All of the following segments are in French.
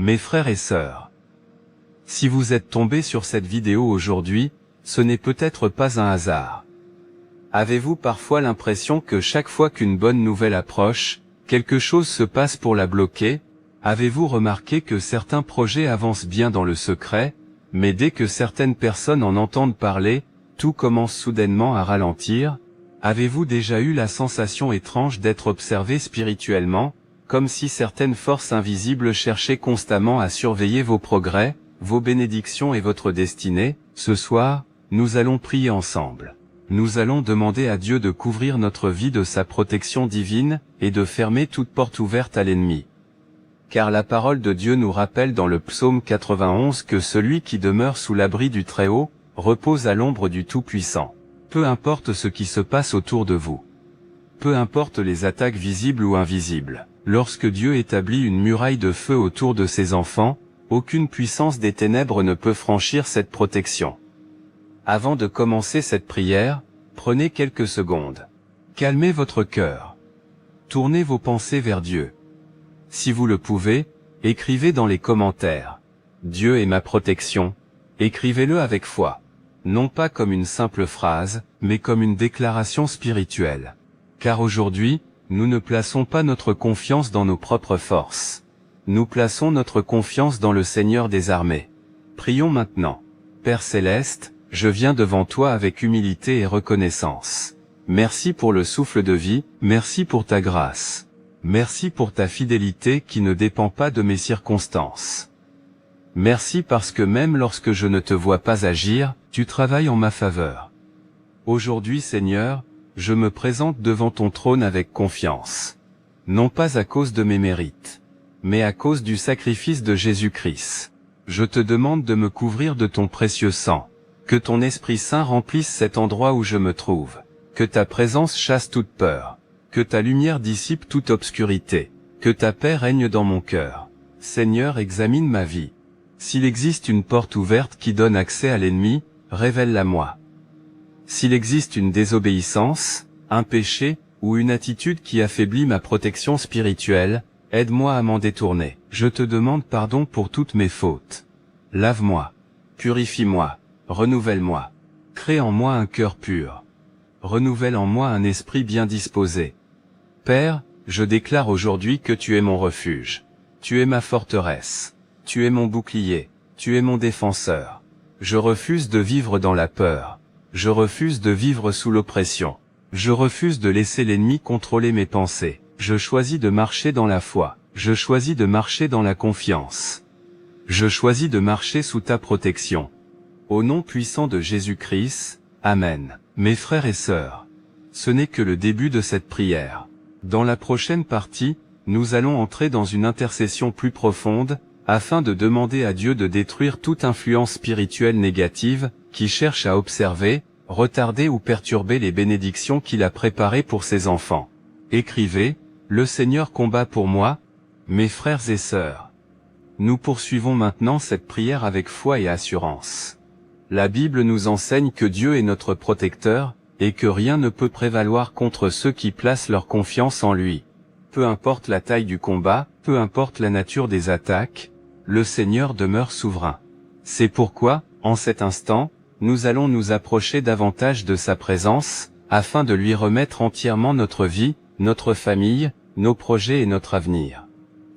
Mes frères et sœurs, si vous êtes tombés sur cette vidéo aujourd'hui, ce n'est peut-être pas un hasard. Avez-vous parfois l'impression que chaque fois qu'une bonne nouvelle approche, quelque chose se passe pour la bloquer? Avez-vous remarqué que certains projets avancent bien dans le secret, mais dès que certaines personnes en entendent parler, tout commence soudainement à ralentir? Avez-vous déjà eu la sensation étrange d'être observé spirituellement, comme si certaines forces invisibles cherchaient constamment à surveiller vos progrès, vos bénédictions et votre destinée? Ce soir, nous allons prier ensemble. Nous allons demander à Dieu de couvrir notre vie de sa protection divine, et de fermer toute porte ouverte à l'ennemi. Car la parole de Dieu nous rappelle dans le psaume 91 que celui qui demeure sous l'abri du Très-Haut, repose à l'ombre du Tout-Puissant. Peu importe ce qui se passe autour de vous. Peu importe les attaques visibles ou invisibles. Lorsque Dieu établit une muraille de feu autour de ses enfants, aucune puissance des ténèbres ne peut franchir cette protection. Avant de commencer cette prière, prenez quelques secondes. Calmez votre cœur. Tournez vos pensées vers Dieu. Si vous le pouvez, écrivez dans les commentaires. Dieu est ma protection. Écrivez-le avec foi. Non pas comme une simple phrase, mais comme une déclaration spirituelle. Car aujourd'hui, nous ne plaçons pas notre confiance dans nos propres forces. Nous plaçons notre confiance dans le Seigneur des armées. Prions maintenant. Père Céleste, je viens devant toi avec humilité et reconnaissance. Merci pour le souffle de vie, merci pour ta grâce. Merci pour ta fidélité qui ne dépend pas de mes circonstances. Merci parce que même lorsque je ne te vois pas agir, tu travailles en ma faveur. Aujourd'hui Seigneur, je me présente devant ton trône avec confiance. Non pas à cause de mes mérites, mais à cause du sacrifice de Jésus-Christ. Je te demande de me couvrir de ton précieux sang. Que ton Esprit Saint remplisse cet endroit où je me trouve. Que ta présence chasse toute peur. Que ta lumière dissipe toute obscurité. Que ta paix règne dans mon cœur. Seigneur, examine ma vie. S'il existe une porte ouverte qui donne accès à l'ennemi, révèle-la-moi. S'il existe une désobéissance, un péché, ou une attitude qui affaiblit ma protection spirituelle, aide-moi à m'en détourner. Je te demande pardon pour toutes mes fautes. Lave-moi. Purifie-moi. Renouvelle-moi. Crée en moi un cœur pur. Renouvelle en moi un esprit bien disposé. Père, je déclare aujourd'hui que tu es mon refuge. Tu es ma forteresse. Tu es mon bouclier. Tu es mon défenseur. Je refuse de vivre dans la peur. Je refuse de vivre sous l'oppression. Je refuse de laisser l'ennemi contrôler mes pensées. Je choisis de marcher dans la foi. Je choisis de marcher dans la confiance. Je choisis de marcher sous ta protection. Au nom puissant de Jésus-Christ, Amen. Mes frères et sœurs, ce n'est que le début de cette prière. Dans la prochaine partie, nous allons entrer dans une intercession plus profonde, afin de demander à Dieu de détruire toute influence spirituelle négative, qui cherche à observer, retarder ou perturber les bénédictions qu'il a préparées pour ses enfants. Écrivez, le Seigneur combat pour moi, mes frères et sœurs. Nous poursuivons maintenant cette prière avec foi et assurance. La Bible nous enseigne que Dieu est notre protecteur, et que rien ne peut prévaloir contre ceux qui placent leur confiance en lui. Peu importe la taille du combat, peu importe la nature des attaques, le Seigneur demeure souverain. C'est pourquoi, en cet instant, nous allons nous approcher davantage de sa présence, afin de lui remettre entièrement notre vie, notre famille, nos projets et notre avenir.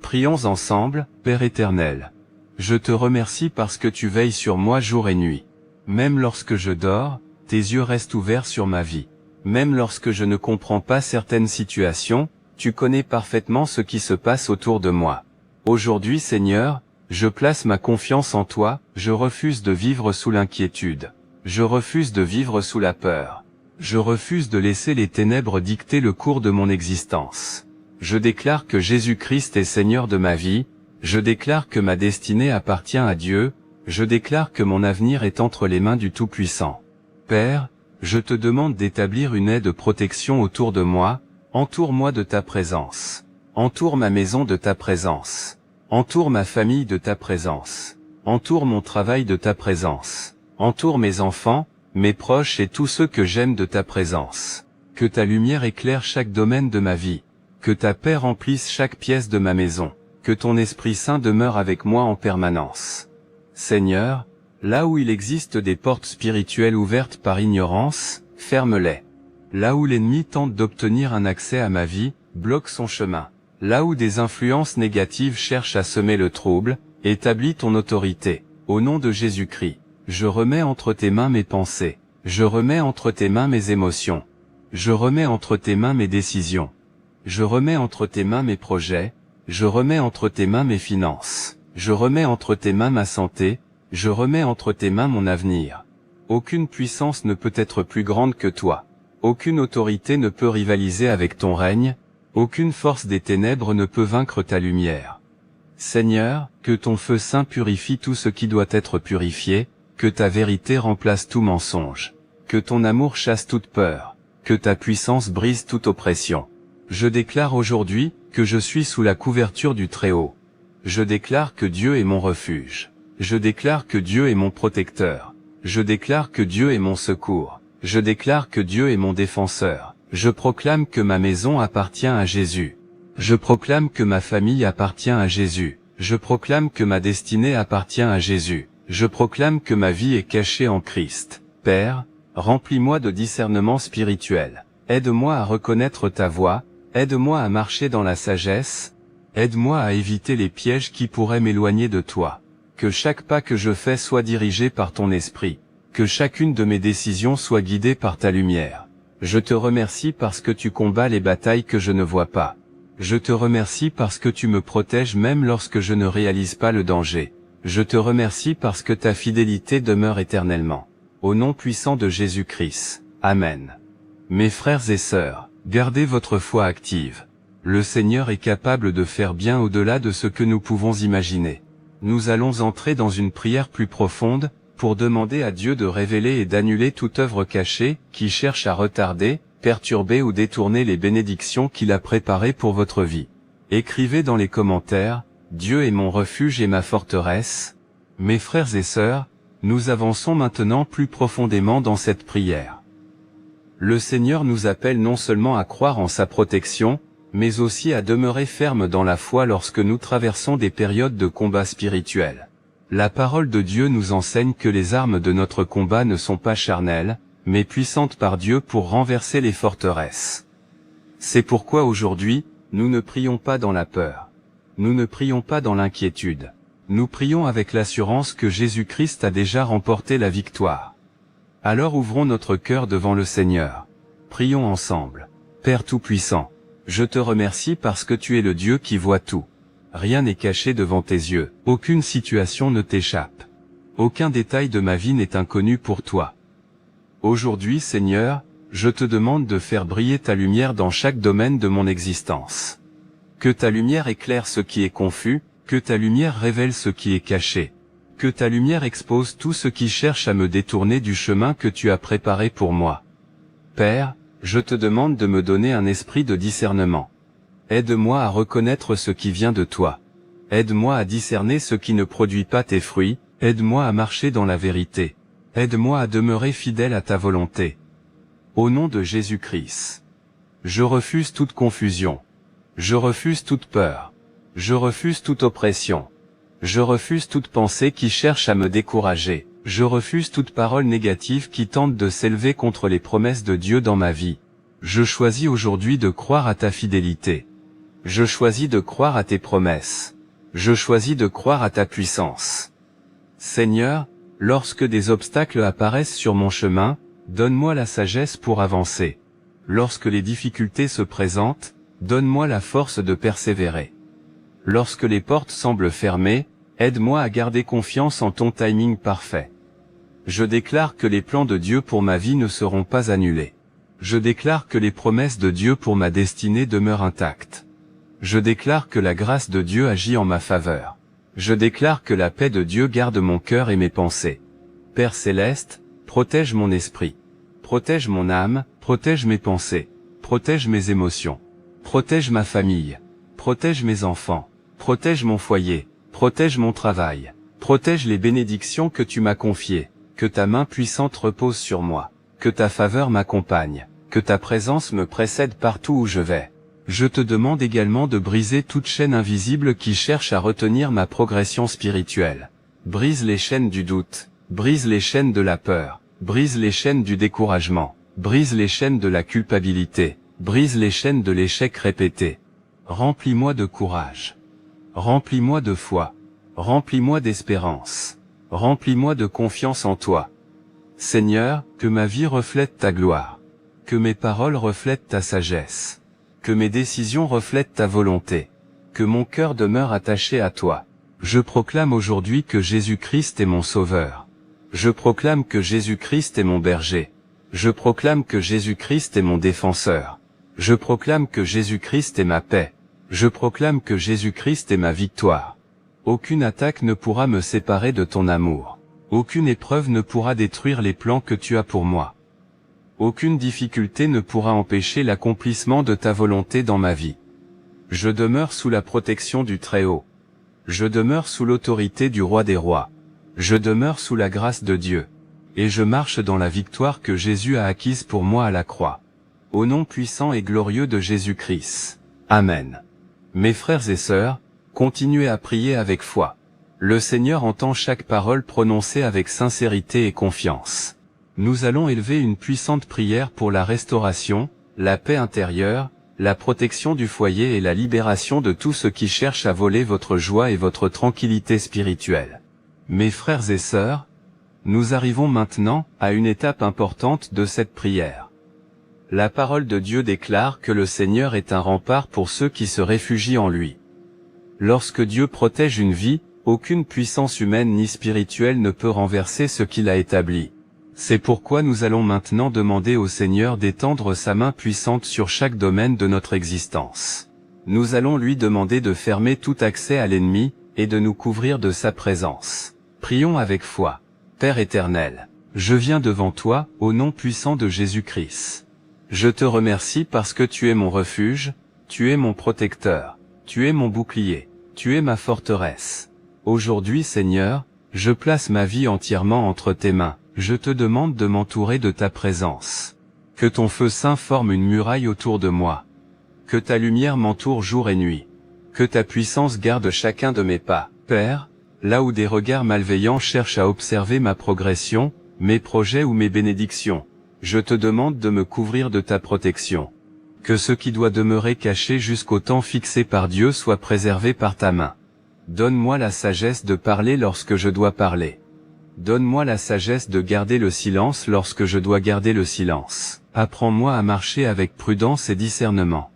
Prions ensemble, Père éternel. Je te remercie parce que tu veilles sur moi jour et nuit. Même lorsque je dors, tes yeux restent ouverts sur ma vie. Même lorsque je ne comprends pas certaines situations, tu connais parfaitement ce qui se passe autour de moi. Aujourd'hui Seigneur, je place ma confiance en toi, je refuse de vivre sous l'inquiétude. Je refuse de vivre sous la peur. Je refuse de laisser les ténèbres dicter le cours de mon existence. Je déclare que Jésus-Christ est Seigneur de ma vie, je déclare que ma destinée appartient à Dieu, je déclare que mon avenir est entre les mains du Tout-Puissant. Père, je te demande d'établir une aie de protection autour de moi, entoure-moi de ta présence. Entoure ma maison de ta présence. Entoure ma famille de ta présence. Entoure mon travail de ta présence. Entoure mes enfants, mes proches et tous ceux que j'aime de ta présence. Que ta lumière éclaire chaque domaine de ma vie. Que ta paix remplisse chaque pièce de ma maison. que ton Esprit Saint demeure avec moi en permanence. Seigneur, là où il existe des portes spirituelles ouvertes par ignorance, ferme-les. Là où l'ennemi tente d'obtenir un accès à ma vie, bloque son chemin. Là où des influences négatives cherchent à semer le trouble, établis ton autorité. Au nom de Jésus-Christ, je remets entre tes mains mes pensées. Je remets entre tes mains mes émotions. Je remets entre tes mains mes décisions. Je remets entre tes mains mes projets. Je remets entre tes mains mes finances. Je remets entre tes mains ma santé. Je remets entre tes mains mon avenir. Aucune puissance ne peut être plus grande que toi. Aucune autorité ne peut rivaliser avec ton règne. Aucune force des ténèbres ne peut vaincre ta lumière. Seigneur, que ton feu saint purifie tout ce qui doit être purifié, que ta vérité remplace tout mensonge, que ton amour chasse toute peur, que ta puissance brise toute oppression. Je déclare aujourd'hui que je suis sous la couverture du Très-Haut. Je déclare que Dieu est mon refuge. Je déclare que Dieu est mon protecteur. Je déclare que Dieu est mon secours. Je déclare que Dieu est mon défenseur. Je proclame que ma maison appartient à Jésus. Je proclame que ma famille appartient à Jésus. Je proclame que ma destinée appartient à Jésus. Je proclame que ma vie est cachée en Christ. Père, remplis-moi de discernement spirituel. Aide-moi à reconnaître ta voix. Aide-moi à marcher dans la sagesse. Aide-moi à éviter les pièges qui pourraient m'éloigner de toi. Que chaque pas que je fais soit dirigé par ton esprit. Que chacune de mes décisions soit guidée par ta lumière. Je te remercie parce que tu combats les batailles que je ne vois pas. Je te remercie parce que tu me protèges même lorsque je ne réalise pas le danger. Je te remercie parce que ta fidélité demeure éternellement. Au nom puissant de Jésus-Christ. Amen. Mes frères et sœurs, gardez votre foi active. Le Seigneur est capable de faire bien au-delà de ce que nous pouvons imaginer. Nous allons entrer dans une prière plus profonde, pour demander à Dieu de révéler et d'annuler toute œuvre cachée, qui cherche à retarder, perturber ou détourner les bénédictions qu'il a préparées pour votre vie. Écrivez dans les commentaires, Dieu est mon refuge et ma forteresse. Mes frères et sœurs, nous avançons maintenant plus profondément dans cette prière. Le Seigneur nous appelle non seulement à croire en sa protection, mais aussi à demeurer ferme dans la foi lorsque nous traversons des périodes de combat spirituel. La parole de Dieu nous enseigne que les armes de notre combat ne sont pas charnelles, mais puissantes par Dieu pour renverser les forteresses. C'est pourquoi aujourd'hui, nous ne prions pas dans la peur. Nous ne prions pas dans l'inquiétude. Nous prions avec l'assurance que Jésus-Christ a déjà remporté la victoire. Alors ouvrons notre cœur devant le Seigneur. Prions ensemble. Père Tout-Puissant, je te remercie parce que tu es le Dieu qui voit tout. Rien n'est caché devant tes yeux, aucune situation ne t'échappe. Aucun détail de ma vie n'est inconnu pour toi. Aujourd'hui, Seigneur, je te demande de faire briller ta lumière dans chaque domaine de mon existence. Que ta lumière éclaire ce qui est confus, que ta lumière révèle ce qui est caché. Que ta lumière expose tout ce qui cherche à me détourner du chemin que tu as préparé pour moi. Père, je te demande de me donner un esprit de discernement. Aide-moi à reconnaître ce qui vient de toi. Aide-moi à discerner ce qui ne produit pas tes fruits. Aide-moi à marcher dans la vérité. Aide-moi à demeurer fidèle à ta volonté. Au nom de Jésus-Christ. Je refuse toute confusion. Je refuse toute peur. Je refuse toute oppression. Je refuse toute pensée qui cherche à me décourager. Je refuse toute parole négative qui tente de s'élever contre les promesses de Dieu dans ma vie. Je choisis aujourd'hui de croire à ta fidélité. Je choisis de croire à tes promesses. Je choisis de croire à ta puissance. Seigneur, lorsque des obstacles apparaissent sur mon chemin, donne-moi la sagesse pour avancer. Lorsque les difficultés se présentent, donne-moi la force de persévérer. Lorsque les portes semblent fermées, aide-moi à garder confiance en ton timing parfait. Je déclare que les plans de Dieu pour ma vie ne seront pas annulés. Je déclare que les promesses de Dieu pour ma destinée demeurent intactes. Je déclare que la grâce de Dieu agit en ma faveur. Je déclare que la paix de Dieu garde mon cœur et mes pensées. Père Céleste, protège mon esprit. Protège mon âme, protège mes pensées. Protège mes émotions. Protège ma famille. Protège mes enfants. Protège mon foyer. Protège mon travail. Protège les bénédictions que tu m'as confiées. Que ta main puissante repose sur moi. Que ta faveur m'accompagne. Que ta présence me précède partout où je vais. Je te demande également de briser toute chaîne invisible qui cherche à retenir ma progression spirituelle. Brise les chaînes du doute, brise les chaînes de la peur, brise les chaînes du découragement, brise les chaînes de la culpabilité, brise les chaînes de l'échec répété. Remplis-moi de courage. Remplis-moi de foi. Remplis-moi d'espérance. Remplis-moi de confiance en toi. Seigneur, que ma vie reflète ta gloire. Que mes paroles reflètent ta sagesse. Que mes décisions reflètent ta volonté. Que mon cœur demeure attaché à toi. Je proclame aujourd'hui que Jésus-Christ est mon Sauveur. Je proclame que Jésus-Christ est mon berger. Je proclame que Jésus-Christ est mon défenseur. Je proclame que Jésus-Christ est ma paix. Je proclame que Jésus-Christ est ma victoire. Aucune attaque ne pourra me séparer de ton amour. Aucune épreuve ne pourra détruire les plans que tu as pour moi. Aucune difficulté ne pourra empêcher l'accomplissement de ta volonté dans ma vie. Je demeure sous la protection du Très-Haut. Je demeure sous l'autorité du Roi des Rois. Je demeure sous la grâce de Dieu. Et je marche dans la victoire que Jésus a acquise pour moi à la croix. Au nom puissant et glorieux de Jésus-Christ. Amen. Mes frères et sœurs, continuez à prier avec foi. Le Seigneur entend chaque parole prononcée avec sincérité et confiance. Nous allons élever une puissante prière pour la restauration, la paix intérieure, la protection du foyer et la libération de tout ce qui cherche à voler votre joie et votre tranquillité spirituelle. Mes frères et sœurs, nous arrivons maintenant à une étape importante de cette prière. La parole de Dieu déclare que le Seigneur est un rempart pour ceux qui se réfugient en lui. Lorsque Dieu protège une vie, aucune puissance humaine ni spirituelle ne peut renverser ce qu'il a établi. C'est pourquoi nous allons maintenant demander au Seigneur d'étendre sa main puissante sur chaque domaine de notre existence. Nous allons lui demander de fermer tout accès à l'ennemi, et de nous couvrir de sa présence. Prions avec foi. Père éternel, je viens devant toi, au nom puissant de Jésus-Christ. Je te remercie parce que tu es mon refuge, tu es mon protecteur, tu es mon bouclier, tu es ma forteresse. Aujourd'hui Seigneur, je place ma vie entièrement entre tes mains. Je te demande de m'entourer de ta présence. Que ton feu saint forme une muraille autour de moi. Que ta lumière m'entoure jour et nuit. Que ta puissance garde chacun de mes pas. Père, là où des regards malveillants cherchent à observer ma progression, mes projets ou mes bénédictions, je te demande de me couvrir de ta protection. Que ce qui doit demeurer caché jusqu'au temps fixé par Dieu soit préservé par ta main. Donne-moi la sagesse de parler lorsque je dois parler. Donne-moi la sagesse de garder le silence lorsque je dois garder le silence. Apprends-moi à marcher avec prudence et discernement.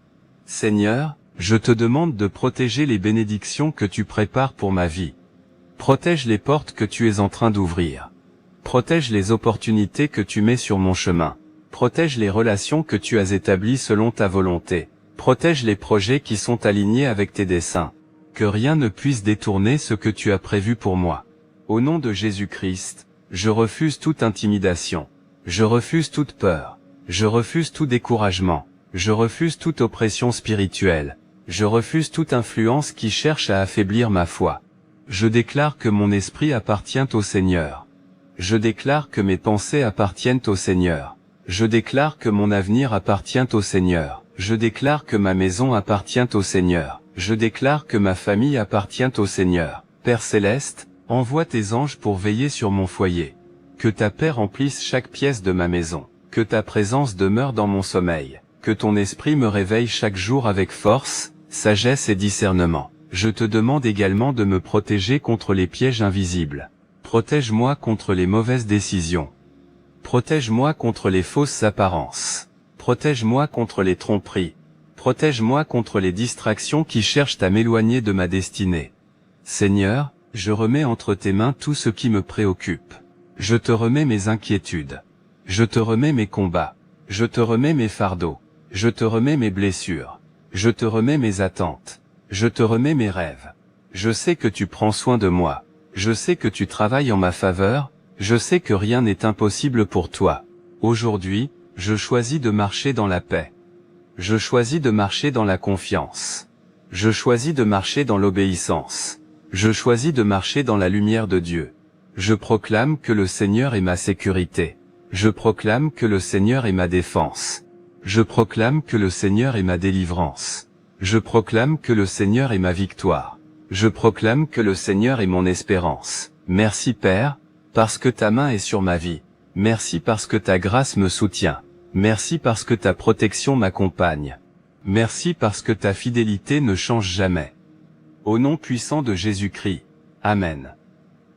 Seigneur, je te demande de protéger les bénédictions que tu prépares pour ma vie. Protège les portes que tu es en train d'ouvrir. Protège les opportunités que tu mets sur mon chemin. Protège les relations que tu as établies selon ta volonté. Protège les projets qui sont alignés avec tes desseins. Que rien ne puisse détourner ce que tu as prévu pour moi. Au nom de Jésus-Christ, je refuse toute intimidation. Je refuse toute peur. Je refuse tout découragement. Je refuse toute oppression spirituelle. Je refuse toute influence qui cherche à affaiblir ma foi. Je déclare que mon esprit appartient au Seigneur. Je déclare que mes pensées appartiennent au Seigneur. Je déclare que mon avenir appartient au Seigneur. Je déclare que ma maison appartient au Seigneur. Je déclare que ma famille appartient au Seigneur. Père céleste, envoie tes anges pour veiller sur mon foyer. Que ta paix remplisse chaque pièce de ma maison. Que ta présence demeure dans mon sommeil. Que ton esprit me réveille chaque jour avec force, sagesse et discernement. Je te demande également de me protéger contre les pièges invisibles. Protège-moi contre les mauvaises décisions. Protège-moi contre les fausses apparences. Protège-moi contre les tromperies. Protège-moi contre les distractions qui cherchent à m'éloigner de ma destinée. Seigneur, je remets entre tes mains tout ce qui me préoccupe. Je te remets mes inquiétudes. Je te remets mes combats. Je te remets mes fardeaux. Je te remets mes blessures. Je te remets mes attentes. Je te remets mes rêves. Je sais que tu prends soin de moi. Je sais que tu travailles en ma faveur. Je sais que rien n'est impossible pour toi. Aujourd'hui, je choisis de marcher dans la paix. Je choisis de marcher dans la confiance. Je choisis de marcher dans l'obéissance. Je choisis de marcher dans la lumière de Dieu. Je proclame que le Seigneur est ma sécurité. Je proclame que le Seigneur est ma défense. Je proclame que le Seigneur est ma délivrance. Je proclame que le Seigneur est ma victoire. Je proclame que le Seigneur est mon espérance. Merci Père, parce que ta main est sur ma vie. Merci parce que ta grâce me soutient. Merci parce que ta protection m'accompagne. Merci parce que ta fidélité ne change jamais. Au nom puissant de Jésus-Christ. Amen.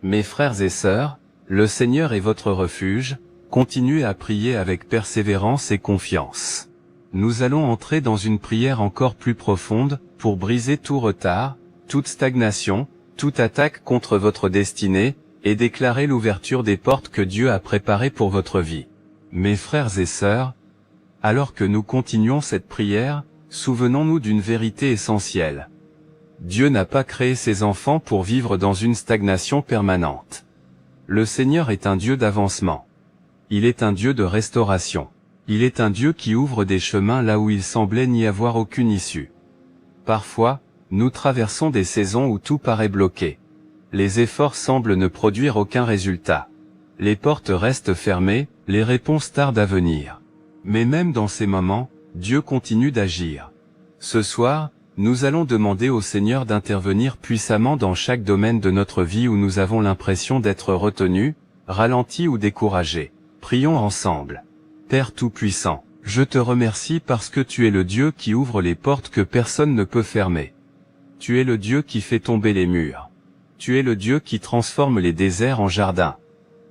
Mes frères et sœurs, le Seigneur est votre refuge, continuez à prier avec persévérance et confiance. Nous allons entrer dans une prière encore plus profonde, pour briser tout retard, toute stagnation, toute attaque contre votre destinée, et déclarer l'ouverture des portes que Dieu a préparées pour votre vie. Mes frères et sœurs, alors que nous continuons cette prière, souvenons-nous d'une vérité essentielle. Dieu n'a pas créé ses enfants pour vivre dans une stagnation permanente. Le Seigneur est un Dieu d'avancement. Il est un Dieu de restauration. Il est un Dieu qui ouvre des chemins là où il semblait n'y avoir aucune issue. Parfois, nous traversons des saisons où tout paraît bloqué. Les efforts semblent ne produire aucun résultat. Les portes restent fermées, les réponses tardent à venir. Mais même dans ces moments, Dieu continue d'agir. Ce soir, nous allons demander au Seigneur d'intervenir puissamment dans chaque domaine de notre vie où nous avons l'impression d'être retenus, ralentis ou découragés. Prions ensemble. Père Tout-Puissant, je te remercie parce que tu es le Dieu qui ouvre les portes que personne ne peut fermer. Tu es le Dieu qui fait tomber les murs. Tu es le Dieu qui transforme les déserts en jardins.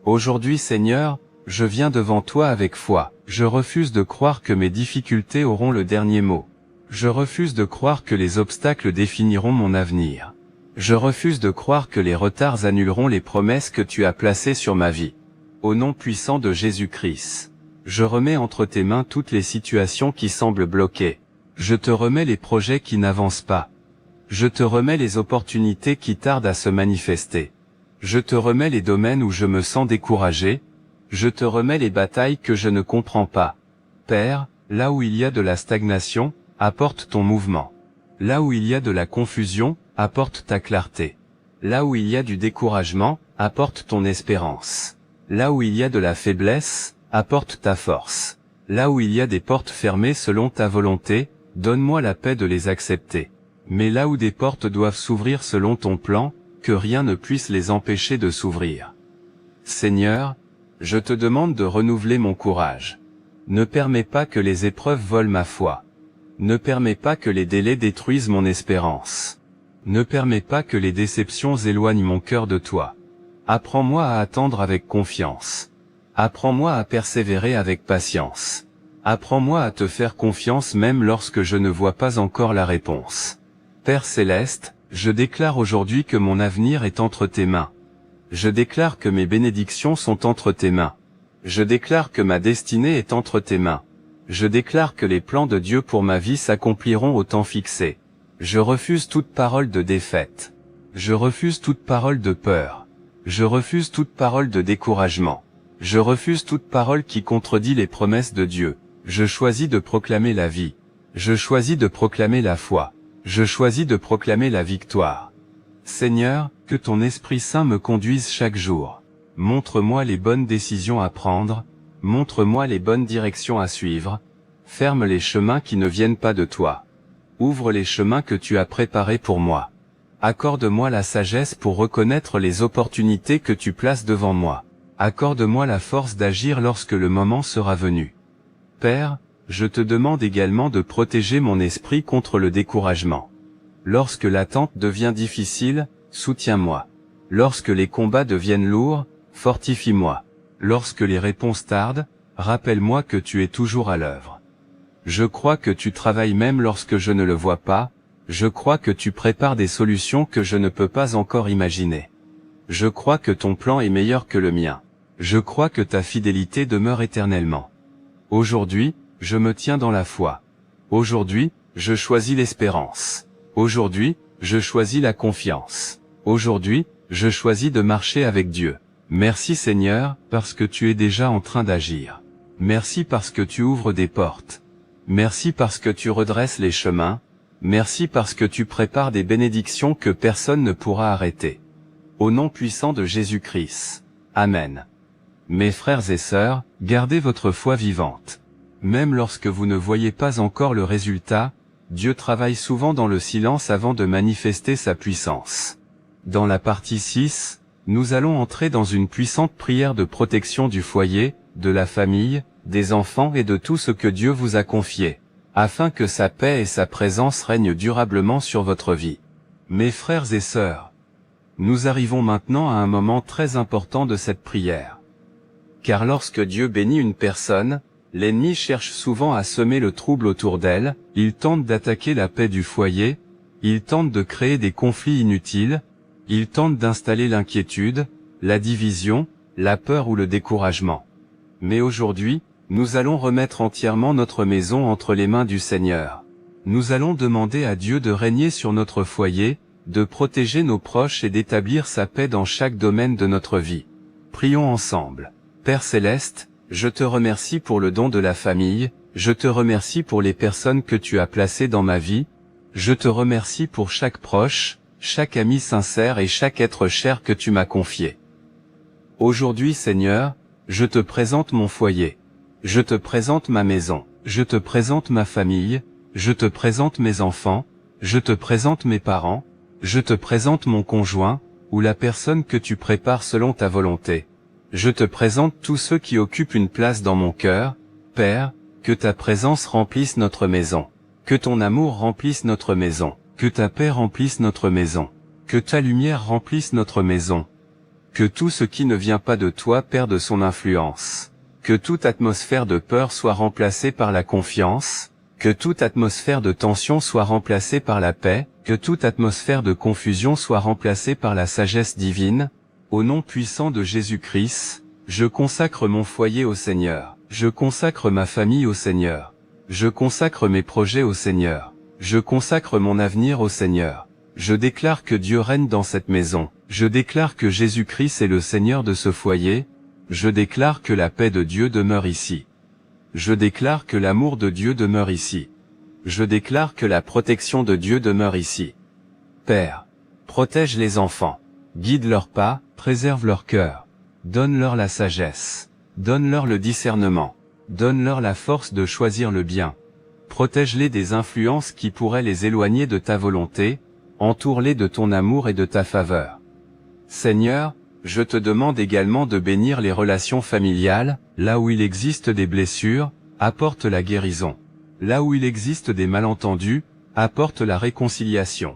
Aujourd'hui Seigneur, je viens devant toi avec foi. Je refuse de croire que mes difficultés auront le dernier mot. Je refuse de croire que les obstacles définiront mon avenir. Je refuse de croire que les retards annuleront les promesses que tu as placées sur ma vie. Au nom puissant de Jésus-Christ, je remets entre tes mains toutes les situations qui semblent bloquées. Je te remets les projets qui n'avancent pas. Je te remets les opportunités qui tardent à se manifester. Je te remets les domaines où je me sens découragé. Je te remets les batailles que je ne comprends pas. Père, là où il y a de la stagnation, apporte ton mouvement. Là où il y a de la confusion, apporte ta clarté. Là où il y a du découragement, apporte ton espérance. Là où il y a de la faiblesse, apporte ta force. Là où il y a des portes fermées selon ta volonté, donne-moi la paix de les accepter. Mais là où des portes doivent s'ouvrir selon ton plan, que rien ne puisse les empêcher de s'ouvrir. Seigneur, je te demande de renouveler mon courage. Ne permets pas que les épreuves volent ma foi. Ne permets pas que les délais détruisent mon espérance. Ne permets pas que les déceptions éloignent mon cœur de toi. Apprends-moi à attendre avec confiance. Apprends-moi à persévérer avec patience. Apprends-moi à te faire confiance même lorsque je ne vois pas encore la réponse. Père Céleste, je déclare aujourd'hui que mon avenir est entre tes mains. Je déclare que mes bénédictions sont entre tes mains. Je déclare que ma destinée est entre tes mains. Je déclare que les plans de Dieu pour ma vie s'accompliront au temps fixé. Je refuse toute parole de défaite. Je refuse toute parole de peur. Je refuse toute parole de découragement. Je refuse toute parole qui contredit les promesses de Dieu. Je choisis de proclamer la vie. Je choisis de proclamer la foi. Je choisis de proclamer la victoire. Seigneur, que ton Esprit Saint me conduise chaque jour. Montre-moi les bonnes décisions à prendre. Montre-moi les bonnes directions à suivre. Ferme les chemins qui ne viennent pas de toi. Ouvre les chemins que tu as préparés pour moi. Accorde-moi la sagesse pour reconnaître les opportunités que tu places devant moi. Accorde-moi la force d'agir lorsque le moment sera venu. Père, je te demande également de protéger mon esprit contre le découragement. Lorsque l'attente devient difficile, soutiens-moi. Lorsque les combats deviennent lourds, fortifie-moi. Lorsque les réponses tardent, rappelle-moi que tu es toujours à l'œuvre. Je crois que tu travailles même lorsque je ne le vois pas. Je crois que tu prépares des solutions que je ne peux pas encore imaginer. Je crois que ton plan est meilleur que le mien. Je crois que ta fidélité demeure éternellement. Aujourd'hui, je me tiens dans la foi. Aujourd'hui, je choisis l'espérance. Aujourd'hui, je choisis la confiance. Aujourd'hui, je choisis de marcher avec Dieu. Merci Seigneur, parce que tu es déjà en train d'agir. Merci parce que tu ouvres des portes. Merci parce que tu redresses les chemins. Merci parce que tu prépares des bénédictions que personne ne pourra arrêter. Au nom puissant de Jésus-Christ. Amen. Mes frères et sœurs, gardez votre foi vivante. Même lorsque vous ne voyez pas encore le résultat, Dieu travaille souvent dans le silence avant de manifester sa puissance. Dans la partie 6, nous allons entrer dans une puissante prière de protection du foyer, de la famille, des enfants et de tout ce que Dieu vous a confié, afin que sa paix et sa présence règnent durablement sur votre vie. Mes frères et sœurs, nous arrivons maintenant à un moment très important de cette prière. Car lorsque Dieu bénit une personne, l'ennemi cherche souvent à semer le trouble autour d'elle, il tente d'attaquer la paix du foyer, il tente de créer des conflits inutiles, il tente d'installer l'inquiétude, la division, la peur ou le découragement. Mais aujourd'hui, nous allons remettre entièrement notre maison entre les mains du Seigneur. Nous allons demander à Dieu de régner sur notre foyer, de protéger nos proches et d'établir sa paix dans chaque domaine de notre vie. Prions ensemble. Père Céleste, je te remercie pour le don de la famille, je te remercie pour les personnes que tu as placées dans ma vie, je te remercie pour chaque proche, chaque ami sincère et chaque être cher que tu m'as confié. Aujourd'hui Seigneur, je te présente mon foyer, je te présente ma maison, je te présente ma famille, je te présente mes enfants, je te présente mes parents, je te présente mon conjoint, ou la personne que tu prépares selon ta volonté. Je te présente tous ceux qui occupent une place dans mon cœur, Père, que ta présence remplisse notre maison, que ton amour remplisse notre maison, que ta paix remplisse notre maison, que ta lumière remplisse notre maison, que tout ce qui ne vient pas de toi perde son influence, que toute atmosphère de peur soit remplacée par la confiance, que toute atmosphère de tension soit remplacée par la paix, que toute atmosphère de confusion soit remplacée par la sagesse divine. Au nom puissant de Jésus-Christ, je consacre mon foyer au Seigneur, je consacre ma famille au Seigneur, je consacre mes projets au Seigneur, je consacre mon avenir au Seigneur. Je déclare que Dieu règne dans cette maison, je déclare que Jésus-Christ est le Seigneur de ce foyer, je déclare que la paix de Dieu demeure ici. Je déclare que l'amour de Dieu demeure ici. Je déclare que la protection de Dieu demeure ici. Père, protège les enfants, guide leurs pas, préserve leur cœur, donne-leur la sagesse, donne-leur le discernement, donne-leur la force de choisir le bien. Protège-les des influences qui pourraient les éloigner de ta volonté, entoure-les de ton amour et de ta faveur. Seigneur, je te demande également de bénir les relations familiales, là où il existe des blessures, apporte la guérison. Là où il existe des malentendus, apporte la réconciliation.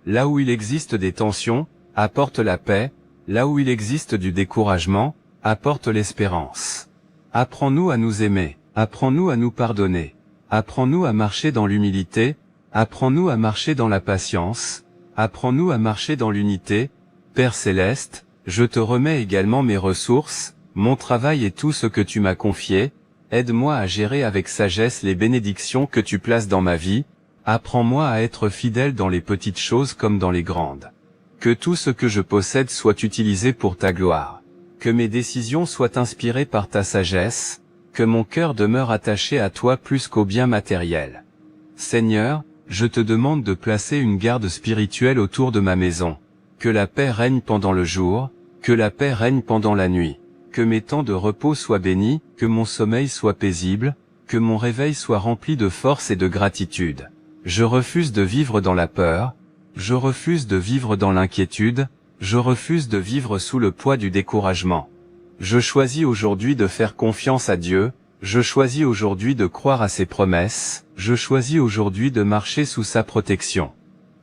Là où il existe des tensions, apporte la paix, là où il existe du découragement, apporte l'espérance. Apprends-nous à nous aimer, apprends-nous à nous pardonner, apprends-nous à marcher dans l'humilité, apprends-nous à marcher dans la patience, apprends-nous à marcher dans l'unité. Père Céleste, je te remets également mes ressources, mon travail et tout ce que tu m'as confié, aide-moi à gérer avec sagesse les bénédictions que tu places dans ma vie, apprends-moi à être fidèle dans les petites choses comme dans les grandes. Que tout ce que je possède soit utilisé pour ta gloire. Que mes décisions soient inspirées par ta sagesse, que mon cœur demeure attaché à toi plus qu'aux biens matériels. Seigneur, je te demande de placer une garde spirituelle autour de ma maison. Que la paix règne pendant le jour, que la paix règne pendant la nuit. Que mes temps de repos soient bénis, que mon sommeil soit paisible, que mon réveil soit rempli de force et de gratitude. Je refuse de vivre dans la peur, je refuse de vivre dans l'inquiétude, je refuse de vivre sous le poids du découragement. Je choisis aujourd'hui de faire confiance à Dieu, je choisis aujourd'hui de croire à ses promesses, je choisis aujourd'hui de marcher sous sa protection.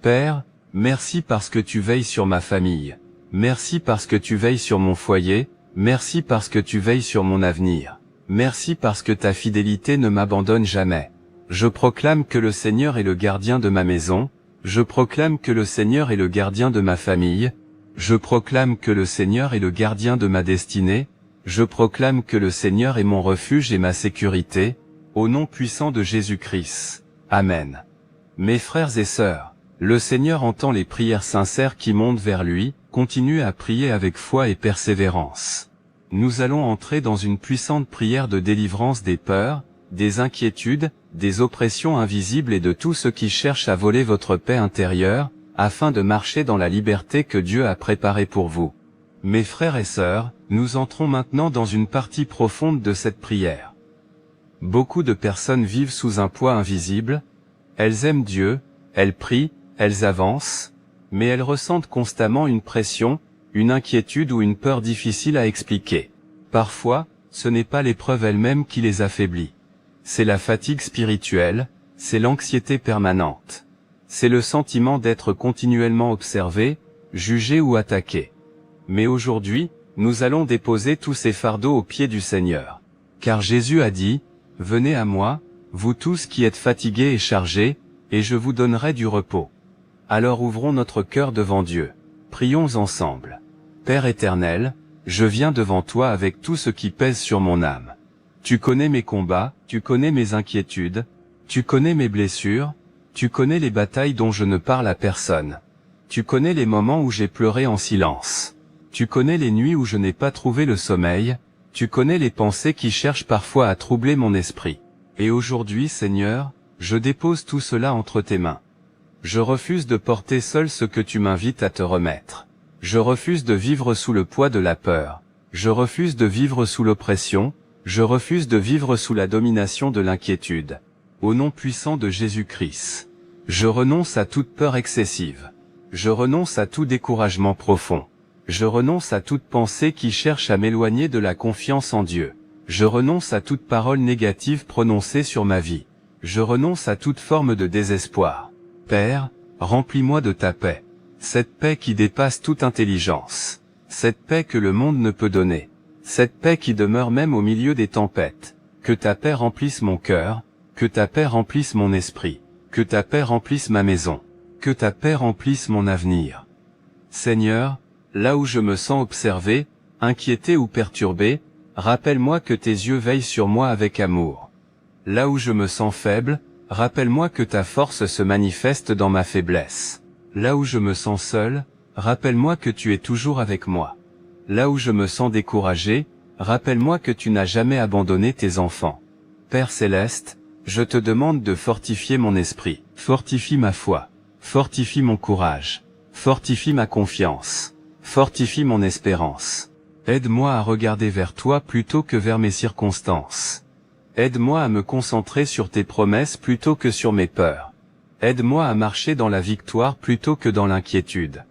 Père, merci parce que tu veilles sur ma famille, merci parce que tu veilles sur mon foyer, merci parce que tu veilles sur mon avenir, merci parce que ta fidélité ne m'abandonne jamais. Je proclame que le Seigneur est le gardien de ma maison, je proclame que le Seigneur est le gardien de ma famille, je proclame que le Seigneur est le gardien de ma destinée, je proclame que le Seigneur est mon refuge et ma sécurité, au nom puissant de Jésus-Christ. Amen. Mes frères et sœurs, le Seigneur entend les prières sincères qui montent vers lui, continue à prier avec foi et persévérance. Nous allons entrer dans une puissante prière de délivrance des peurs, des inquiétudes, des oppressions invisibles et de tout ce qui cherche à voler votre paix intérieure, afin de marcher dans la liberté que Dieu a préparée pour vous. Mes frères et sœurs, nous entrons maintenant dans une partie profonde de cette prière. Beaucoup de personnes vivent sous un poids invisible. Elles aiment Dieu, elles prient, elles avancent, mais elles ressentent constamment une pression, une inquiétude ou une peur difficile à expliquer. Parfois, ce n'est pas l'épreuve elle-même qui les affaiblit. C'est la fatigue spirituelle, c'est l'anxiété permanente. C'est le sentiment d'être continuellement observé, jugé ou attaqué. Mais aujourd'hui, nous allons déposer tous ces fardeaux aux pieds du Seigneur. Car Jésus a dit, « Venez à moi, vous tous qui êtes fatigués et chargés, et je vous donnerai du repos. » Alors ouvrons notre cœur devant Dieu. Prions ensemble. Père éternel, je viens devant toi avec tout ce qui pèse sur mon âme. Tu connais mes combats, tu connais mes inquiétudes, tu connais mes blessures, tu connais les batailles dont je ne parle à personne. Tu connais les moments où j'ai pleuré en silence. Tu connais les nuits où je n'ai pas trouvé le sommeil, tu connais les pensées qui cherchent parfois à troubler mon esprit. Et aujourd'hui, Seigneur, je dépose tout cela entre tes mains. Je refuse de porter seul ce que tu m'invites à te remettre. Je refuse de vivre sous le poids de la peur. Je refuse de vivre sous l'oppression. Je refuse de vivre sous la domination de l'inquiétude. Au nom puissant de Jésus-Christ, je renonce à toute peur excessive. Je renonce à tout découragement profond. Je renonce à toute pensée qui cherche à m'éloigner de la confiance en Dieu. Je renonce à toute parole négative prononcée sur ma vie. Je renonce à toute forme de désespoir. Père, remplis-moi de ta paix. Cette paix qui dépasse toute intelligence. Cette paix que le monde ne peut donner. Cette paix qui demeure même au milieu des tempêtes. Que ta paix remplisse mon cœur. Que ta paix remplisse mon esprit. Que ta paix remplisse ma maison. Que ta paix remplisse mon avenir. Seigneur, là où je me sens observé, inquiété ou perturbé, rappelle-moi que tes yeux veillent sur moi avec amour. Là où je me sens faible, rappelle-moi que ta force se manifeste dans ma faiblesse. Là où je me sens seul, rappelle-moi que tu es toujours avec moi. Là où je me sens découragé, rappelle-moi que tu n'as jamais abandonné tes enfants. Père céleste, je te demande de fortifier mon esprit, fortifie ma foi, fortifie mon courage, fortifie ma confiance, fortifie mon espérance. Aide-moi à regarder vers toi plutôt que vers mes circonstances. Aide-moi à me concentrer sur tes promesses plutôt que sur mes peurs. Aide-moi à marcher dans la victoire plutôt que dans l'inquiétude.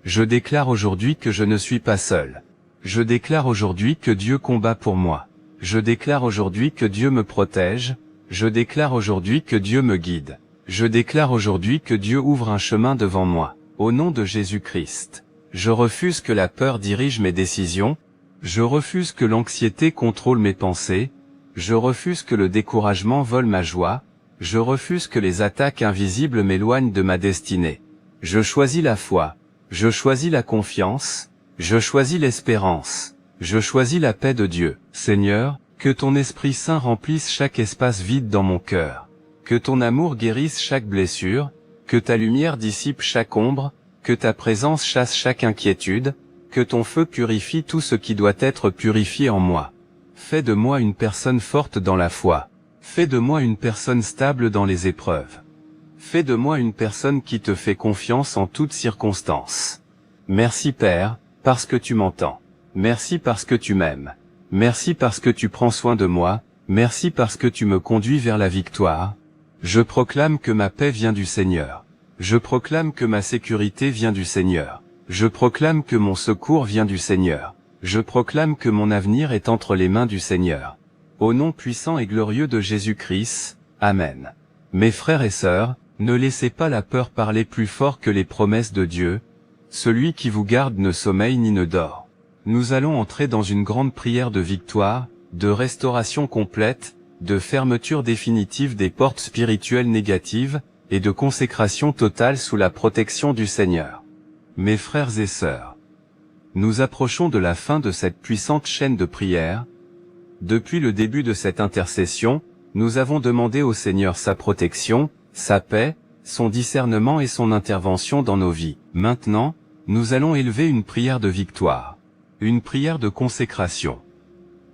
Je déclare aujourd'hui que je ne suis pas seul. Je déclare aujourd'hui que Dieu combat pour moi. Je déclare aujourd'hui que Dieu me protège. Je déclare aujourd'hui que Dieu me guide. Je déclare aujourd'hui que Dieu ouvre un chemin devant moi. Au nom de Jésus-Christ. Je refuse que la peur dirige mes décisions. Je refuse que l'anxiété contrôle mes pensées. Je refuse que le découragement vole ma joie. Je refuse que les attaques invisibles m'éloignent de ma destinée. Je choisis la foi. Je choisis la confiance. Je choisis l'espérance. Je choisis la paix de Dieu. Seigneur, que ton Esprit Saint remplisse chaque espace vide dans mon cœur. Que ton amour guérisse chaque blessure. Que ta lumière dissipe chaque ombre. Que ta présence chasse chaque inquiétude. Que ton feu purifie tout ce qui doit être purifié en moi. Fais de moi une personne forte dans la foi. Fais de moi une personne stable dans les épreuves. Fais de moi une personne qui te fait confiance en toutes circonstances. Merci Père, parce que tu m'entends. Merci parce que tu m'aimes. Merci parce que tu prends soin de moi. Merci parce que tu me conduis vers la victoire. Je proclame que ma paix vient du Seigneur. Je proclame que ma sécurité vient du Seigneur. Je proclame que mon secours vient du Seigneur. Je proclame que mon avenir est entre les mains du Seigneur. Au nom puissant et glorieux de Jésus-Christ, Amen. Mes frères et sœurs, ne laissez pas la peur parler plus fort que les promesses de Dieu. Celui qui vous garde ne sommeille ni ne dort. Nous allons entrer dans une grande prière de victoire, de restauration complète, de fermeture définitive des portes spirituelles négatives, et de consécration totale sous la protection du Seigneur. Mes frères et sœurs, nous approchons de la fin de cette puissante chaîne de prière. Depuis le début de cette intercession, nous avons demandé au Seigneur sa protection, sa paix, son discernement et son intervention dans nos vies. Maintenant, nous allons élever une prière de victoire. Une prière de consécration.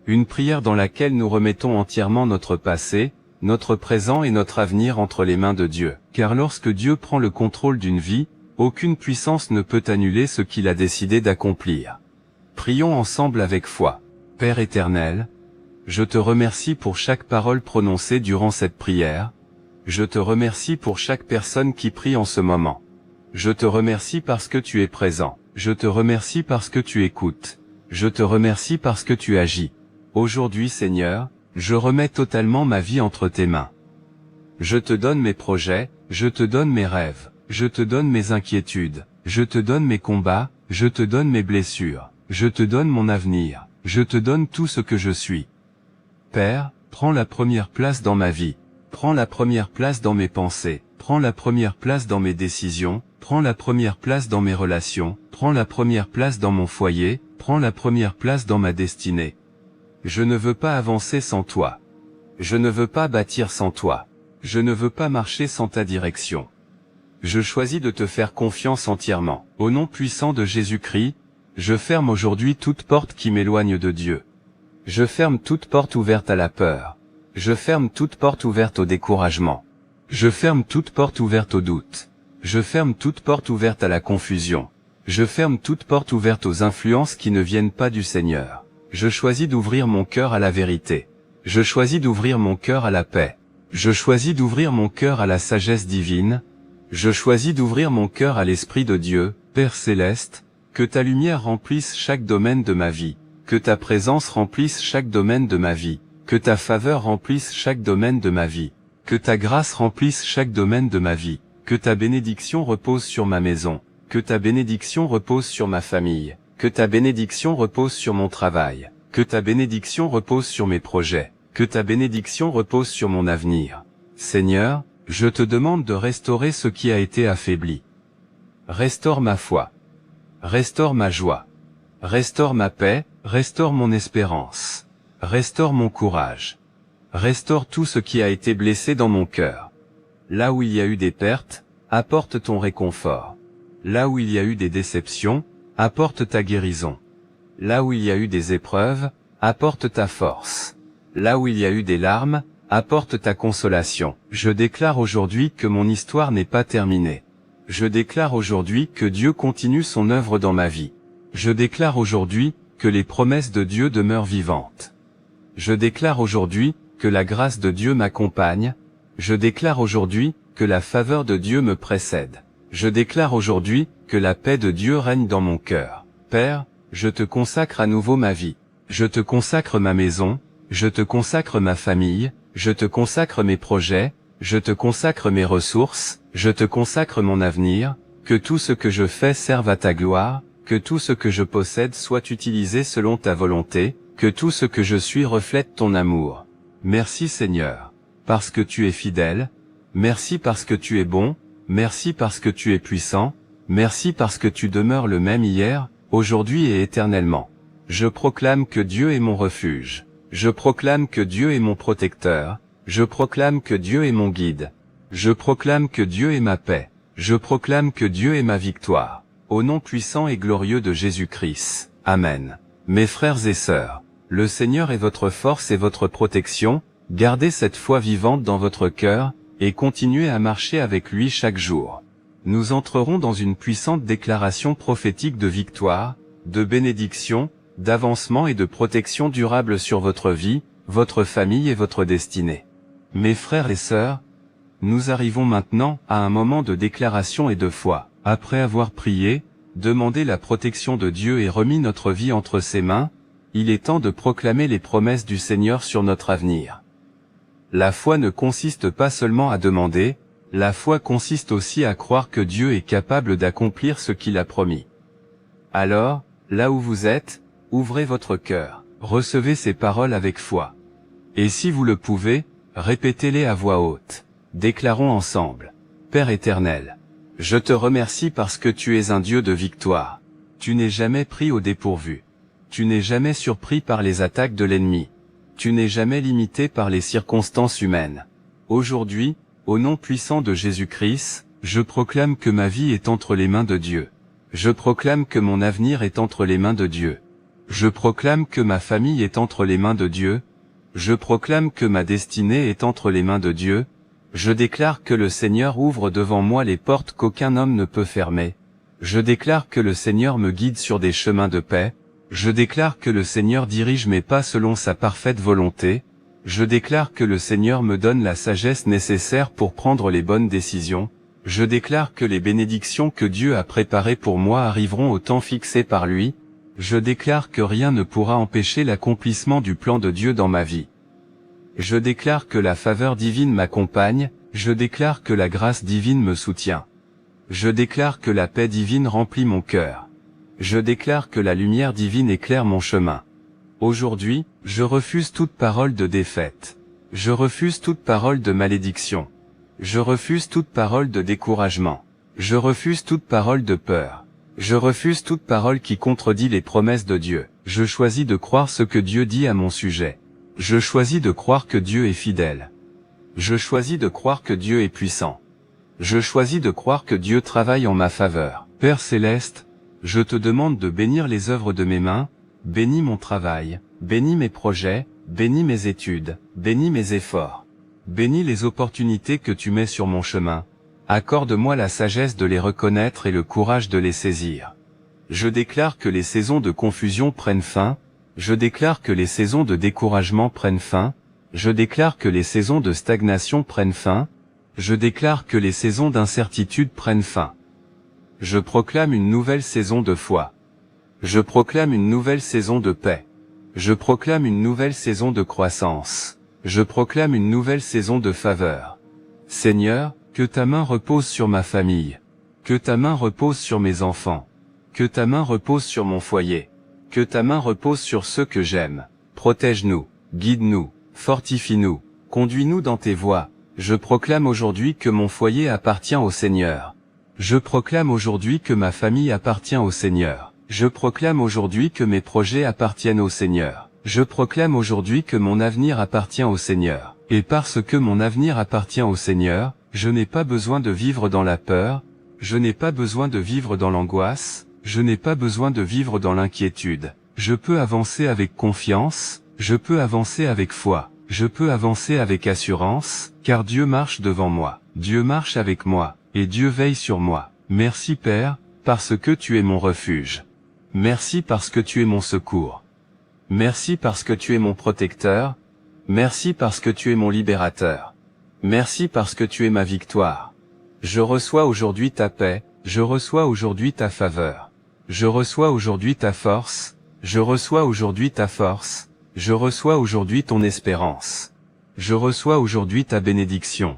Une prière dans laquelle nous remettons entièrement notre passé, notre présent et notre avenir entre les mains de Dieu. Car lorsque Dieu prend le contrôle d'une vie, aucune puissance ne peut annuler ce qu'il a décidé d'accomplir. Prions ensemble avec foi. Père éternel, Je te remercie pour chaque parole prononcée durant cette prière. Je te remercie pour chaque personne qui prie en ce moment. Je te remercie parce que tu es présent. Je te remercie parce que tu écoutes. Je te remercie parce que tu agis. Aujourd'hui, Seigneur, je remets totalement ma vie entre tes mains. Je te donne mes projets, je te donne mes rêves, je te donne mes inquiétudes, je te donne mes combats, je te donne mes blessures, je te donne mon avenir, je te donne tout ce que je suis. Père, prends la première place dans ma vie. Prends la première place dans mes pensées, prends la première place dans mes décisions, prends la première place dans mes relations, prends la première place dans mon foyer, prends la première place dans ma destinée. Je ne veux pas avancer sans toi. Je ne veux pas bâtir sans toi. Je ne veux pas marcher sans ta direction. Je choisis de te faire confiance entièrement. Au nom puissant de Jésus-Christ, je ferme aujourd'hui toute porte qui m'éloigne de Dieu. Je ferme toute porte ouverte à la peur. Je ferme toute porte ouverte au découragement. Je ferme toute porte ouverte au doute. Je ferme toute porte ouverte à la confusion. Je ferme toute porte ouverte aux influences qui ne viennent pas du Seigneur. Je choisis d'ouvrir mon cœur à la vérité. Je choisis d'ouvrir mon cœur à la paix. Je choisis d'ouvrir mon cœur à la sagesse divine. Je choisis d'ouvrir mon cœur à l'Esprit de Dieu, Père Céleste, que ta lumière remplisse chaque domaine de ma vie, que ta présence remplisse chaque domaine de ma vie. Que ta faveur remplisse chaque domaine de ma vie, que ta grâce remplisse chaque domaine de ma vie, que ta bénédiction repose sur ma maison, que ta bénédiction repose sur ma famille, que ta bénédiction repose sur mon travail, que ta bénédiction repose sur mes projets, que ta bénédiction repose sur mon avenir. Seigneur, je te demande de restaurer ce qui a été affaibli. Restaure ma foi. Restaure ma joie. Restaure ma paix, restaure mon espérance. Restaure mon courage. Restaure tout ce qui a été blessé dans mon cœur. Là où il y a eu des pertes, apporte ton réconfort. Là où il y a eu des déceptions, apporte ta guérison. Là où il y a eu des épreuves, apporte ta force. Là où il y a eu des larmes, apporte ta consolation. Je déclare aujourd'hui que mon histoire n'est pas terminée. Je déclare aujourd'hui que Dieu continue son œuvre dans ma vie. Je déclare aujourd'hui que les promesses de Dieu demeurent vivantes. Je déclare aujourd'hui que la grâce de Dieu m'accompagne. Je déclare aujourd'hui que la faveur de Dieu me précède. Je déclare aujourd'hui que la paix de Dieu règne dans mon cœur. Père, je te consacre à nouveau ma vie. Je te consacre ma maison. Je te consacre ma famille. Je te consacre mes projets. Je te consacre mes ressources. Je te consacre mon avenir. Que tout ce que je fais serve à ta gloire. Que tout ce que je possède soit utilisé selon ta volonté. Que tout ce que je suis reflète ton amour. Merci Seigneur, parce que tu es fidèle. Merci parce que tu es bon. Merci parce que tu es puissant. Merci parce que tu demeures le même hier, aujourd'hui et éternellement. Je proclame que Dieu est mon refuge. Je proclame que Dieu est mon protecteur. Je proclame que Dieu est mon guide. Je proclame que Dieu est ma paix. Je proclame que Dieu est ma victoire. Au nom puissant et glorieux de Jésus-Christ. Amen. Mes frères et sœurs, le Seigneur est votre force et votre protection. Gardez cette foi vivante dans votre cœur, et continuez à marcher avec lui chaque jour. Nous entrerons dans une puissante déclaration prophétique de victoire, de bénédiction, d'avancement et de protection durable sur votre vie, votre famille et votre destinée. Mes frères et sœurs, nous arrivons maintenant à un moment de déclaration et de foi. Après avoir prié, demandé la protection de Dieu et remis notre vie entre ses mains, il est temps de proclamer les promesses du Seigneur sur notre avenir. La foi ne consiste pas seulement à demander, la foi consiste aussi à croire que Dieu est capable d'accomplir ce qu'il a promis. Alors, là où vous êtes, ouvrez votre cœur, recevez ces paroles avec foi. Et si vous le pouvez, répétez-les à voix haute. Déclarons ensemble. Père éternel, je te remercie parce que tu es un Dieu de victoire. Tu n'es jamais pris au dépourvu. Tu n'es jamais surpris par les attaques de l'ennemi. Tu n'es jamais limité par les circonstances humaines. Aujourd'hui, au nom puissant de Jésus-Christ, je proclame que ma vie est entre les mains de Dieu. Je proclame que mon avenir est entre les mains de Dieu. Je proclame que ma famille est entre les mains de Dieu. Je proclame que ma destinée est entre les mains de Dieu. Je déclare que le Seigneur ouvre devant moi les portes qu'aucun homme ne peut fermer. Je déclare que le Seigneur me guide sur des chemins de paix. Je déclare que le Seigneur dirige mes pas selon sa parfaite volonté. Je déclare que le Seigneur me donne la sagesse nécessaire pour prendre les bonnes décisions. Je déclare que les bénédictions que Dieu a préparées pour moi arriveront au temps fixé par lui. Je déclare que rien ne pourra empêcher l'accomplissement du plan de Dieu dans ma vie. Je déclare que la faveur divine m'accompagne. Je déclare que la grâce divine me soutient. Je déclare que la paix divine remplit mon cœur. Je déclare que la lumière divine éclaire mon chemin. Aujourd'hui, je refuse toute parole de défaite. Je refuse toute parole de malédiction. Je refuse toute parole de découragement. Je refuse toute parole de peur. Je refuse toute parole qui contredit les promesses de Dieu. Je choisis de croire ce que Dieu dit à mon sujet. Je choisis de croire que Dieu est fidèle. Je choisis de croire que Dieu est puissant. Je choisis de croire que Dieu travaille en ma faveur. Père Céleste, je te demande de bénir les œuvres de mes mains, bénis mon travail, bénis mes projets, bénis mes études, bénis mes efforts. Bénis les opportunités que tu mets sur mon chemin. Accorde-moi la sagesse de les reconnaître et le courage de les saisir. Je déclare que les saisons de confusion prennent fin. Je déclare que les saisons de découragement prennent fin. Je déclare que les saisons de stagnation prennent fin. Je déclare que les saisons d'incertitude prennent fin. Je proclame une nouvelle saison de foi. Je proclame une nouvelle saison de paix. Je proclame une nouvelle saison de croissance. Je proclame une nouvelle saison de faveur. Seigneur, que ta main repose sur ma famille. Que ta main repose sur mes enfants. Que ta main repose sur mon foyer. Que ta main repose sur ceux que j'aime. Protège-nous, guide-nous, fortifie-nous, conduis-nous dans tes voies. Je proclame aujourd'hui que mon foyer appartient au Seigneur. Je proclame aujourd'hui que ma famille appartient au Seigneur. Je proclame aujourd'hui que mes projets appartiennent au Seigneur. Je proclame aujourd'hui que mon avenir appartient au Seigneur. Et parce que mon avenir appartient au Seigneur, je n'ai pas besoin de vivre dans la peur, je n'ai pas besoin de vivre dans l'angoisse, je n'ai pas besoin de vivre dans l'inquiétude. Je peux avancer avec confiance, je peux avancer avec foi, je peux avancer avec assurance, car Dieu marche devant moi, Dieu marche avec moi, et Dieu veille sur moi. Merci Père, parce que tu es mon refuge. Merci parce que tu es mon secours. Merci parce que tu es mon protecteur. Merci parce que tu es mon libérateur. Merci parce que tu es ma victoire. Je reçois aujourd'hui ta paix, je reçois aujourd'hui ta faveur. Je reçois aujourd'hui ta force, je reçois aujourd'hui ta force, je reçois aujourd'hui ton espérance. Je reçois aujourd'hui ta bénédiction.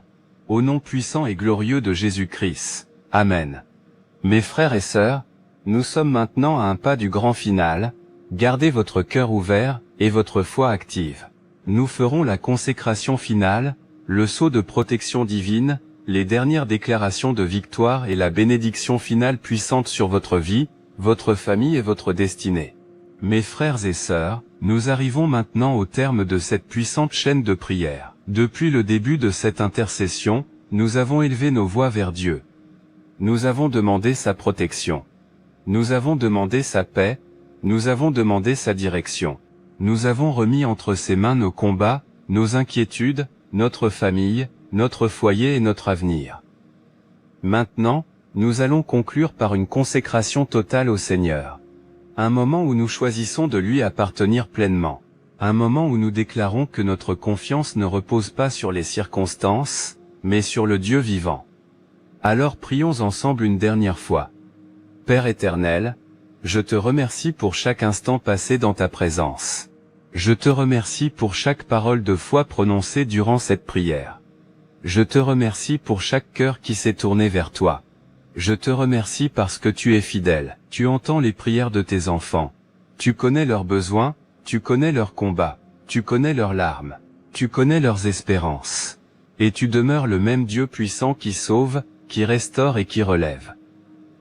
Au nom puissant et glorieux de Jésus-Christ. Amen. Mes frères et sœurs, nous sommes maintenant à un pas du grand final. Gardez votre cœur ouvert, et votre foi active. Nous ferons la consécration finale, le sceau de protection divine, les dernières déclarations de victoire et la bénédiction finale puissante sur votre vie, votre famille et votre destinée. Mes frères et sœurs, nous arrivons maintenant au terme de cette puissante chaîne de prière. Depuis le début de cette intercession, nous avons élevé nos voix vers Dieu. Nous avons demandé sa protection. Nous avons demandé sa paix. Nous avons demandé sa direction. Nous avons remis entre ses mains nos combats, nos inquiétudes, notre famille, notre foyer et notre avenir. Maintenant, nous allons conclure par une consécration totale au Seigneur. Un moment où nous choisissons de lui appartenir pleinement. Un moment où nous déclarons que notre confiance ne repose pas sur les circonstances, mais sur le Dieu vivant. Alors prions ensemble une dernière fois. Père éternel, je te remercie pour chaque instant passé dans ta présence. Je te remercie pour chaque parole de foi prononcée durant cette prière. Je te remercie pour chaque cœur qui s'est tourné vers toi. Je te remercie parce que tu es fidèle. Tu entends les prières de tes enfants. Tu connais leurs besoins, tu connais leurs combats, tu connais leurs larmes, tu connais leurs espérances. Et tu demeures le même Dieu puissant qui sauve, qui restaure et qui relève.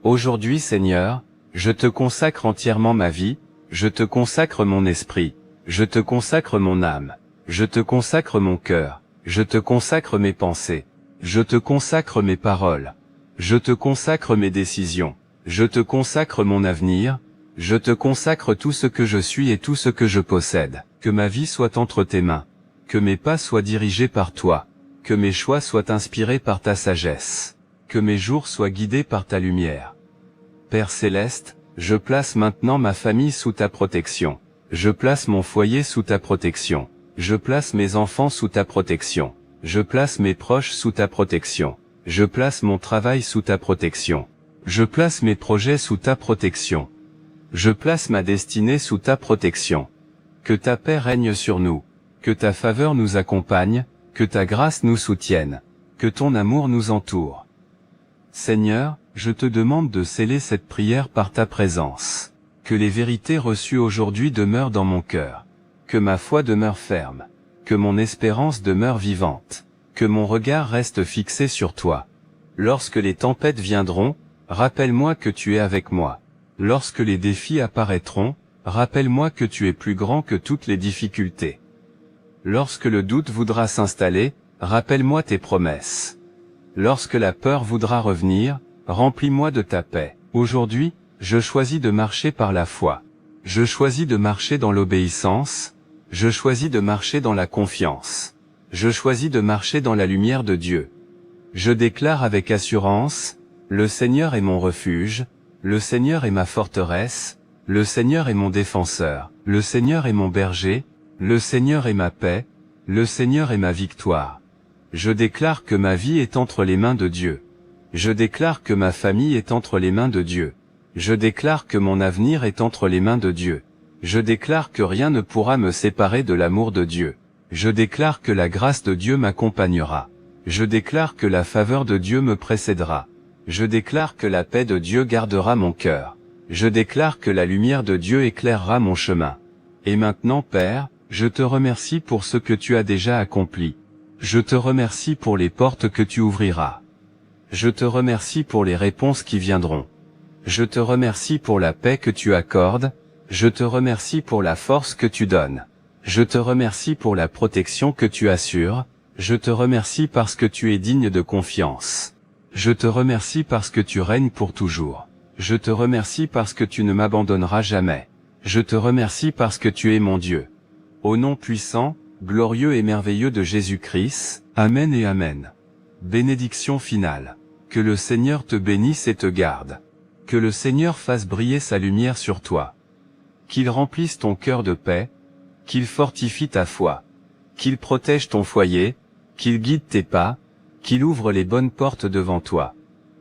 Aujourd'hui Seigneur, je te consacre entièrement ma vie, je te consacre mon esprit, je te consacre mon âme, je te consacre mon cœur, je te consacre mes pensées, je te consacre mes paroles, je te consacre mes décisions, je te consacre mon avenir, je te consacre tout ce que je suis et tout ce que je possède. Que ma vie soit entre tes mains, que mes pas soient dirigés par toi, que mes choix soient inspirés par ta sagesse, que mes jours soient guidés par ta lumière. Père céleste, Je place maintenant ma famille sous ta protection. Je place mon foyer sous ta protection. Je place mes enfants sous ta protection. Je place mes proches sous ta protection. Je place mon travail sous ta protection. Je place mes projets sous ta protection. Je place ma destinée sous ta protection. Que ta paix règne sur nous. Que ta faveur nous accompagne. Que ta grâce nous soutienne. Que ton amour nous entoure. Seigneur, je te demande de sceller cette prière par ta présence. Que les vérités reçues aujourd'hui demeurent dans mon cœur. Que ma foi demeure ferme. Que mon espérance demeure vivante. Que mon regard reste fixé sur toi. Lorsque les tempêtes viendront, rappelle-moi que tu es avec moi. Lorsque les défis apparaîtront, rappelle-moi que tu es plus grand que toutes les difficultés. Lorsque le doute voudra s'installer, rappelle-moi tes promesses. Lorsque la peur voudra revenir, remplis-moi de ta paix. Aujourd'hui, je choisis de marcher par la foi. Je choisis de marcher dans l'obéissance. Je choisis de marcher dans la confiance. Je choisis de marcher dans la lumière de Dieu. Je déclare avec assurance, le Seigneur est mon refuge, le Seigneur est ma forteresse, le Seigneur est mon défenseur, le Seigneur est mon berger, le Seigneur est ma paix, le Seigneur est ma victoire. Je déclare que ma vie est entre les mains de Dieu. Je déclare que ma famille est entre les mains de Dieu. Je déclare que mon avenir est entre les mains de Dieu. Je déclare que rien ne pourra me séparer de l'amour de Dieu. Je déclare que la grâce de Dieu m'accompagnera. Je déclare que la faveur de Dieu me précédera. Je déclare que la paix de Dieu gardera mon cœur. Je déclare que la lumière de Dieu éclairera mon chemin. Et maintenant, Père, je te remercie pour ce que tu as déjà accompli. Je te remercie pour les portes que tu ouvriras. Je te remercie pour les réponses qui viendront. Je te remercie pour la paix que tu accordes. Je te remercie pour la force que tu donnes. Je te remercie pour la protection que tu assures. Je te remercie parce que tu es digne de confiance. Je te remercie parce que tu règnes pour toujours. Je te remercie parce que tu ne m'abandonneras jamais. Je te remercie parce que tu es mon Dieu. Au nom puissant, glorieux et merveilleux de Jésus-Christ, Amen et Amen. Bénédiction finale. Que le Seigneur te bénisse et te garde. Que le Seigneur fasse briller sa lumière sur toi. Qu'il remplisse ton cœur de paix. Qu'il fortifie ta foi. Qu'il protège ton foyer. Qu'il guide tes pas. Qu'il ouvre les bonnes portes devant toi.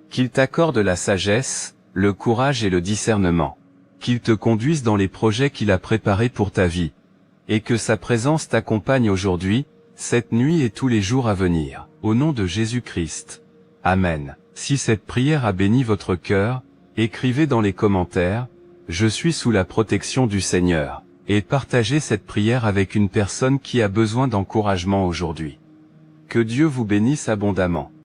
Qu'il t'accorde la sagesse, le courage et le discernement. Qu'il te conduise dans les projets qu'il a préparés pour ta vie. Et que sa présence t'accompagne aujourd'hui, cette nuit et tous les jours à venir. Au nom de Jésus-Christ. Amen. Si cette prière a béni votre cœur, écrivez dans les commentaires, je suis sous la protection du Seigneur, et partagez cette prière avec une personne qui a besoin d'encouragement aujourd'hui. Que Dieu vous bénisse abondamment.